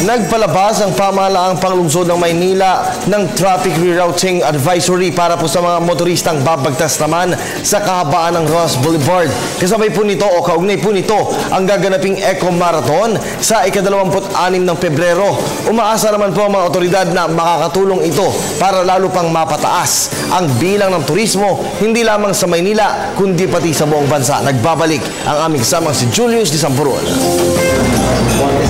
Nagpalabas ang pamahalaang panglungsod ng Maynila ng traffic rerouting advisory para po sa mga motoristang babagtas naman sa kahabaan ng Roxas Boulevard. Kasabay po nito o kaugnay po nito ang gaganaping Eco Marathon sa ika-26 ng Pebrero. Umaasa naman po ang mga otoridad na makakatulong ito para lalo pang mapataas ang bilang ng turismo hindi lamang sa Maynila kundi pati sa buong bansa. Nagbabalik ang aming kasamang si Julius de Samburon.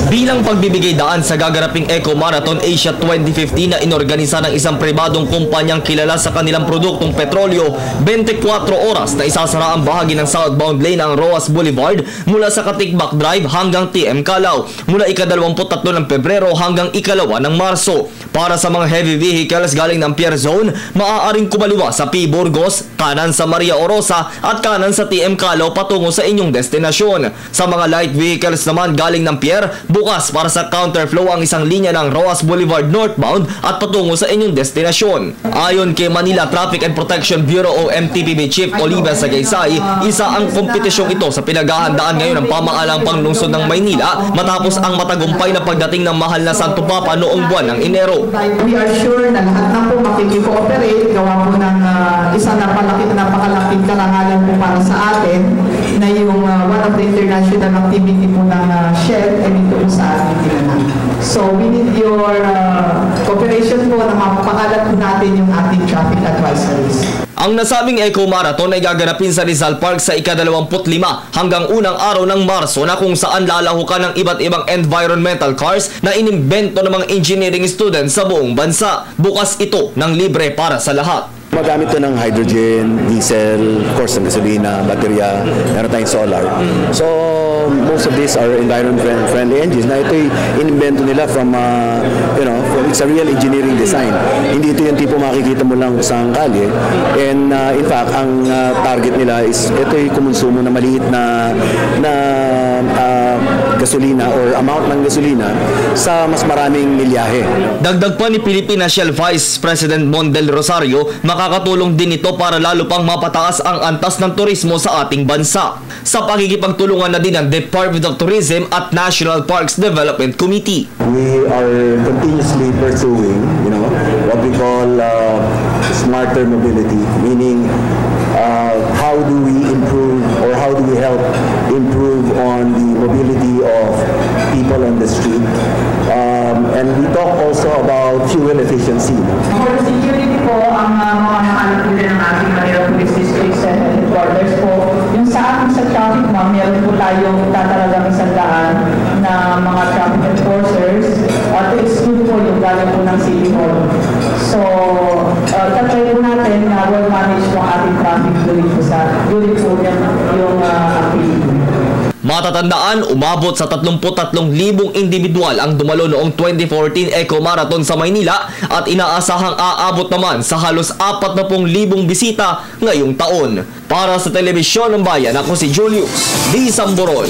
Bilang pagbibigay daan sa gaganaping Eco Marathon Asia 2015 na inorganisa ng isang pribadong kumpanyang kilala sa kanilang produktong petrolyo, 24 oras na isasara ang bahagi ng southbound lane ng Roxas Boulevard mula sa Katikbak Drive hanggang TM Calao mula ika-23 ng Pebrero hanggang ika-2 ng Marso. Para sa mga heavy vehicles galing ng Pier Zone, maaaring kumaliwa sa P. Burgos, kanan sa Maria Orosa at kanan sa TM Calao patungo sa inyong destinasyon. Sa mga light vehicles naman galing ng Pier, bukas para sa counterflow ang isang linya ng Roxas Boulevard northbound at patungo sa inyong destinasyon. Ayon kay Manila Traffic and Protection Bureau o MTPB Chief Oliver Sagaysay, isa ang kompetisyong ito sa pinaghahandaan ngayon ng pamahalaang panglungsod ng Maynila matapos ang matagumpay na pagdating ng mahal na Santo Papa noong buwan ng Enero. We are sure na lahat na po makikipooperate, gawa po ng isang napakalaking karangalan po para sa atin na yung one of the international activity po ng Shell ay dito po sa ating tinanan. So we need your cooperation po na mapakalat natin yung ating traffic advisories. Ang nasabing Eco Marathon ay gaganapin sa Rizal Park sa ika-25 hanggang unang araw ng Marso na kung saan lalahukan ng iba't ibang environmental cars na inimbento ng mga engineering students sa buong bansa. Bukas ito ng libre para sa lahat. Magamit ito ng hydrogen, diesel, of course, ng gasolina, baterya, meron tayong solar. So, most of these are environment-friendly engines na ito'y inimbento nila from, it's a real engineering design. Hindi ito yung tipo makikita mo lang sa kalye. And in fact, ang target nila is ito'y kumonsumo na maliit na gasolina or amount ng gasolina sa mas maraming milyahe. Dagdag pa ni Philippine Shell Vice President Mondel Rosario, makakatulong din ito para lalo pang mapataas ang antas ng turismo sa ating bansa. Sa pakikipagtulungan na din ng Department of Tourism at National Parks Development Committee. We are continuously pursuing, what we call smarter mobility, meaning how do we improve or how do we help improve on the mobility of people on the street. And we talk also about fuel efficiency. For the security po, ang mga nakalap po ng ating Manila Police District headquarters po, yung sa ating sa traffic meron po tayong tatalagang 100 na mga traffic enforcers to exclude po yung galing po ng City Hall. So, tatry po natin na well-manage po ang ating traffic during po yung activity. Matatandaan, umabot sa 33,000 individual ang dumalo noong 2014 Eco Marathon sa Maynila at inaasahang aabot naman sa halos 40,000 bisita ngayong taon. Para sa Telebisyon ng Bayan, ako si Julius de Samburon.